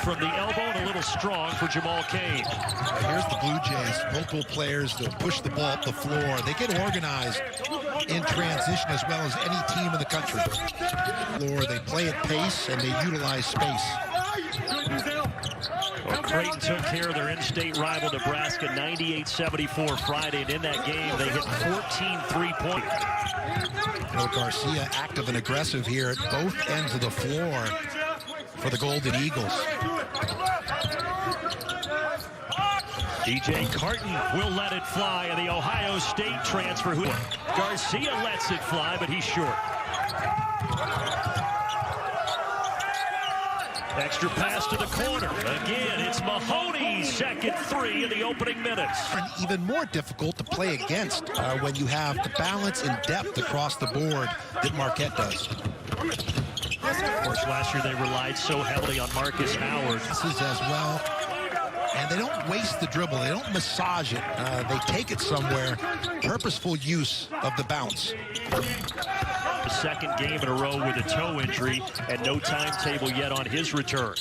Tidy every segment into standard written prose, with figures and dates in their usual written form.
from the elbow and a little strong for Jamal Cain. Here's the Blue Jays. Multiple players that push the ball up the floor. They get organized in transition as well as any team in the country. They play at pace and they utilize space. Well, Creighton took care of their in-state rival Nebraska 98-74 Friday, and in that game they hit 14 3-pointers. Garcia active and aggressive here at both ends of the floor for the Golden Eagles. DJ Creighton will let it fly, and the Ohio State transfer. Garcia lets it fly, but he's short. Extra pass to the corner. Again, it's Mahoney's second three in the opening minutes. And even more difficult to play against when you have the balance and depth across the board that Marquette does. Of course, last year they relied so heavily on Marcus Howard. This is as well. And they don't waste the dribble. They don't massage it. They take it somewhere. Purposeful use of the bounce. The second game in a row with a toe injury and no timetable yet on his return.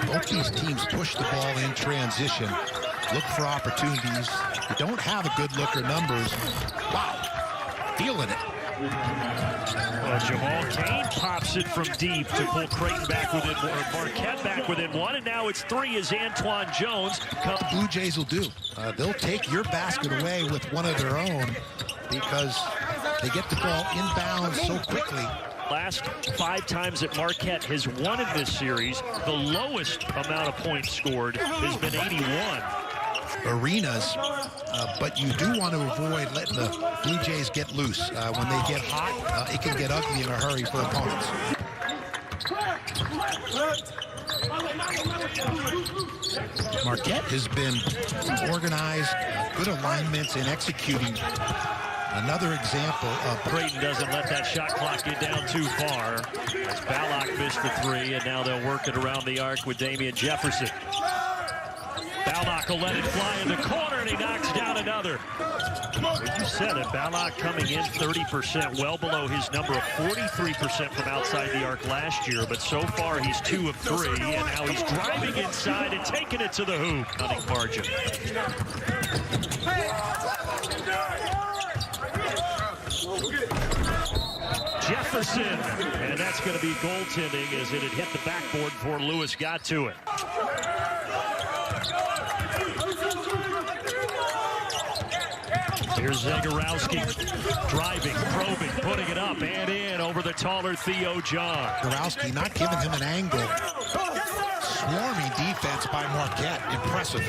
Both these teams push the ball in transition. Look for opportunities. You don't have a good look or numbers. Wow. Feeling it. Well, Jamal Cain pops it from deep to pull Creighton back within, or Marquette back within one, and now it's three as Antoine Jones. The Blue Jays will do. They'll take your basket away with one of their own because they get the ball inbounds so quickly. Last 5 times that Marquette has won in this series, the lowest amount of points scored has been 81. Arenas, but you do want to avoid letting the Blue Jays get loose. When they get hot, it can get ugly in a hurry for opponents. Marquette has been organized, good alignments, and executing. Another example of Creighton doesn't let that shot clock get down too far. As Balak missed the three, and now they'll work it around the arc with Damian Jefferson. Balak will let it fly in the corner, and he knocks down another. You said it, Balak coming in 30%, well below his number of 43% from outside the arc last year, but so far he's 2 of 3, and now he's driving inside and taking it to the hoop. Running margin. Jefferson, and that's going to be goaltending as it had hit the backboard before Lewis got to it. Here's Zagorowski driving, probing, putting it up and in over the taller Theo John. Zagorowski not giving him an angle. Swarming defense by Marquette. Impressive.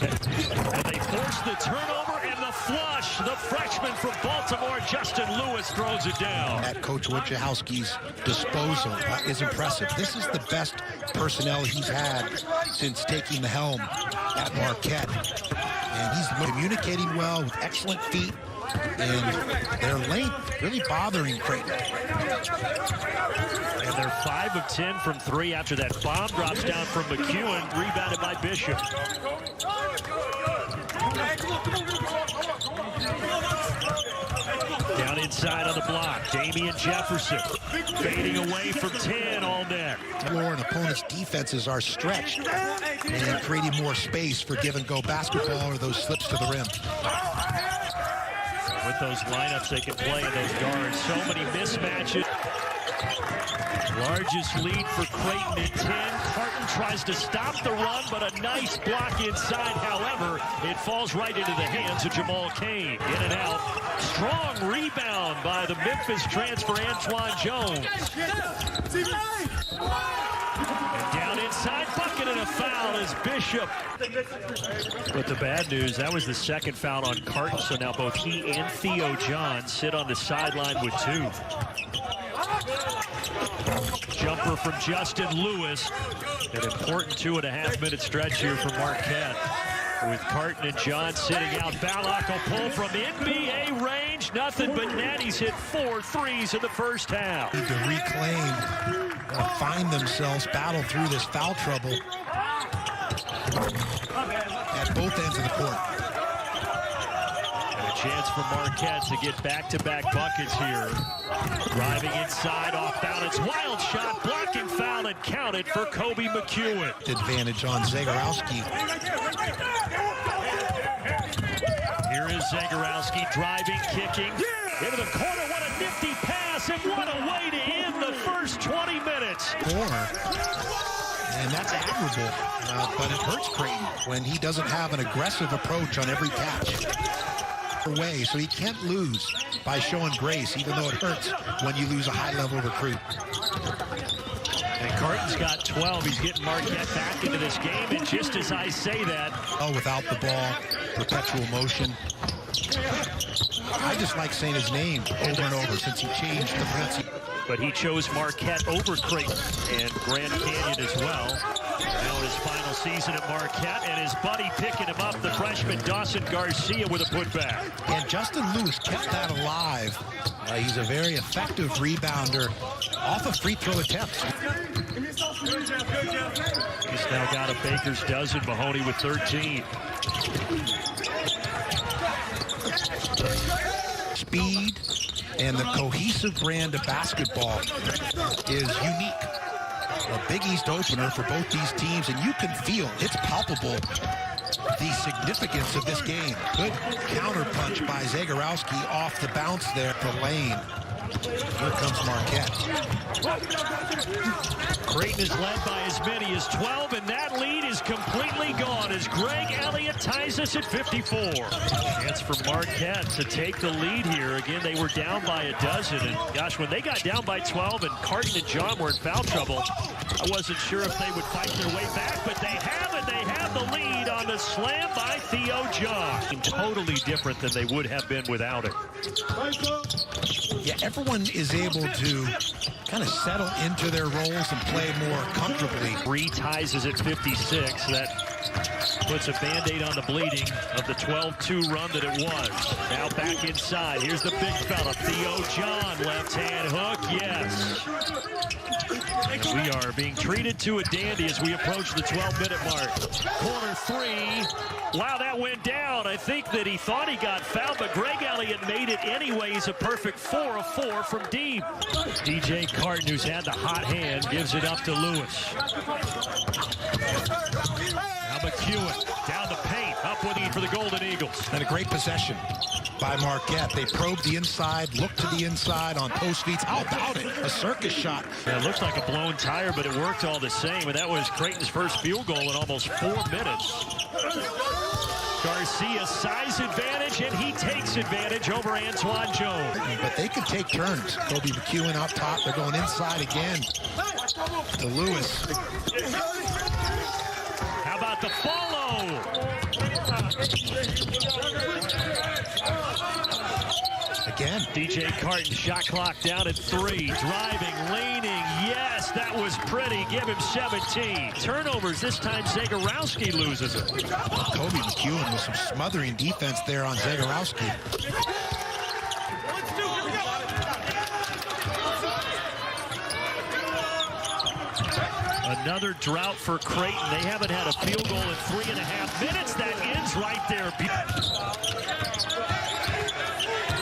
And they force the turnover and the flush. The freshman from Baltimore, Justin Lewis, throws it down. At Coach Wojciechowski's disposal is impressive. This is the best personnel he's had since taking the helm at Marquette. And he's communicating well with excellent feet, and their length really bothering Creighton. And they're 5 of 10 from 3 after that bomb drops down from McEwen, rebounded by Bishop. Down inside on the block, Damian Jefferson fading away from 10 all net. Floor and opponents' defenses are stretched and creating more space for give-and-go basketball or those slips to the rim. With those lineups they can play in those guards, so many mismatches. Largest lead for Creighton at 10. Creighton tries to stop the run, but a nice block inside. However, it falls right into the hands of Jamal Cain. In and out. Strong rebound by the Memphis transfer, Antoine Jones. And down inside, bucket and a foul is Bishop. But the bad news, that was the second foul on Creighton, so now both he and Theo John sit on the sideline with 2. Jumper from Justin Lewis. An important 2.5-minute stretch here for Marquette. With Creighton and John sitting out. Balak will pull from NBA range. Nothing but net. He's hit 4 threes in the first half. Need to reclaim, find themselves, battle through this foul trouble at both ends of the court. And a chance for Marquette to get back-to-back buckets here. Driving inside, off balance, wild shot, blocking foul, and counted for Kobe McEwen. Advantage on Zagorowski. Here is Zagorowski driving, kicking into the corner. What a nifty pass, and what a way to end the first 20 minutes. Corner. And that's admirable, but it hurts Creighton when he doesn't have an aggressive approach on every catch. Away, so he can't lose by showing grace, even though it hurts when you lose a high-level recruit. And Creighton's got 12. He's getting Marquette back into this game, and just as I say that... Oh, without the ball, perpetual motion. I just like saying his name over and over since he changed the pronunciation. But he chose Marquette over Creighton and Grand Canyon as well. Now his final season at Marquette, and his buddy picking him up, the freshman Dawson Garcia with a putback. And Justin Lewis kept that alive. He's a very effective rebounder off of free throw attempts. He's now got a baker's dozen. Mahoney with 13. Speed and the cohesive brand of basketball is unique. A Big East opener for both these teams, and you can feel, it's palpable, the significance of this game. Good counterpunch by Zagorowski off the bounce there for Lane. Here comes Marquette. Creighton is led by as many as 12, and that lead is completely gone as Greg Elliott ties us at 54. Chance for Marquette to take the lead here. Again, they were down by a dozen, and gosh, when they got down by 12 and Carton and John were in foul trouble, I wasn't sure if they would fight their way back, but they have, and they have the lead on the slam by Theo John. Totally different than they would have been without it. Yeah, everyone is able to kind of settle into their roles and play more comfortably. Three ties is at 56. That puts a Band-Aid on the bleeding of the 12-2 run that it was. Now back inside. Here's the big fella, Theo John. Left-hand hook, yes. We are being treated to a dandy as we approach the 12-minute mark. Corner three. Wow, that went down. I think that he thought he got fouled, but Greg Elliott made it anyways. A perfect 4 of 4 from deep. DJ Carton, who's had the hot hand, gives it up to Lewis. Now McEwen down the paint, up with it for the Golden Eagles. And a great possession by Marquette. They probed the inside, looked to the inside on post feeds. How about it? A circus shot. Yeah, it looked like a blown tire, but it worked all the same. And that was Creighton's first field goal in almost 4 minutes. Garcia, size advantage, and he takes advantage over Antoine Jones. But they can take turns. Kobe McEwen out top. They're going inside again to Lewis. How about the follow? Again. DJ Carton, shot clock down at 3. Driving, leaning, yes, that was pretty. Give him 17. Turnovers, this time Zagorowski loses it. Kobe McEwen with some smothering defense there on Zagorowski. Another drought for Creighton. They haven't had a field goal in 3.5 minutes. That ends right there.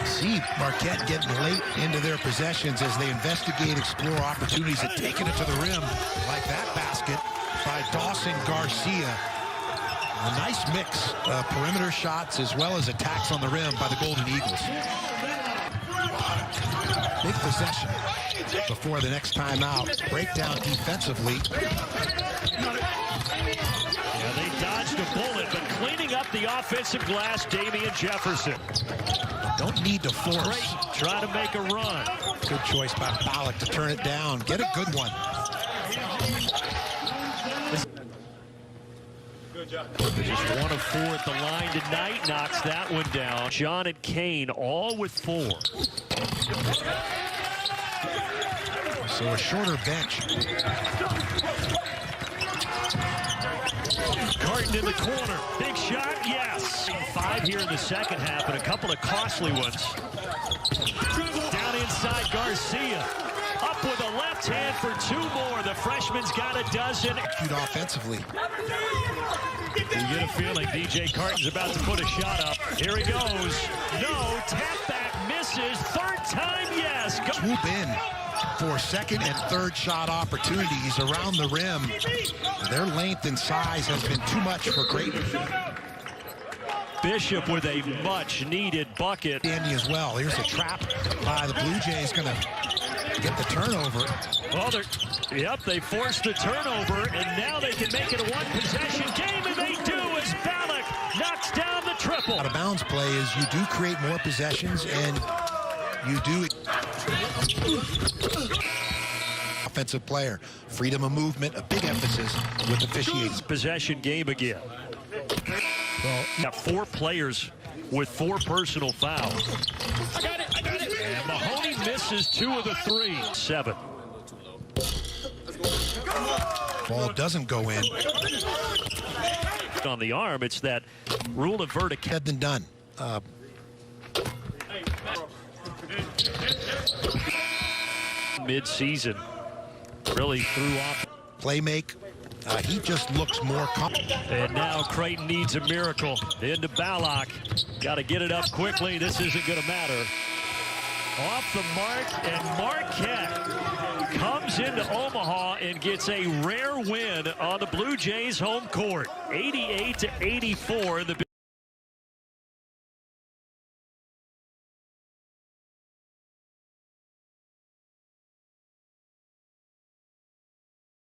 See Marquette getting late into their possessions as they investigate, explore opportunities at taking it to the rim, like that basket by Dawson Garcia. A nice mix of perimeter shots as well as attacks on the rim by the Golden Eagles. Big possession before the next timeout. Breakdown defensively. Yeah, they dodged a bullet, but cleaning up the offensive glass, Damian Jefferson. Don't need to force. Great. Try to make a run. Good choice by Ballack to turn it down. Get a good one. Just 1 of 4 at the line tonight. Knocks that one down. John and Kane all with 4. So a shorter bench. Carton in the corner. Big shot, yes. 5 here in the second half, and a couple of costly ones. Down inside, Garcia. Up with a left hand for 2 more. The freshman. freshman's got a dozen. Offensively. You get a feeling DJ Carton's about to put a shot up. Here he goes. No, tap back misses. Third time, yes. Swoop in for second and third shot opportunities around the rim. Their length and size has been too much for Creighton. Bishop with a much-needed bucket. Dandy as well. Here's a trap by the Blue Jays. Going to get the turnover. Well, they forced the turnover, and now they can make it a one-possession game, and they do as Ballack knocks down the triple. Out of bounds play is you do create more possessions, and you do offensive player. Freedom of movement, a big emphasis with officiating. Possession game again. Well, got 4 players with 4 personal fouls. I got it. And Mahoney misses 2 of the 3. 7. Ball doesn't go in. On the arm, it's that rule of verticality. Said than done. Mid-season really threw off. Play make. He just looks more confident. And now Creighton needs a miracle. Into Ballack. Got to get it up quickly. This isn't going to matter. Off the mark, and Marquette comes into Omaha and gets a rare win on the Blue Jays home court. 88-84 in the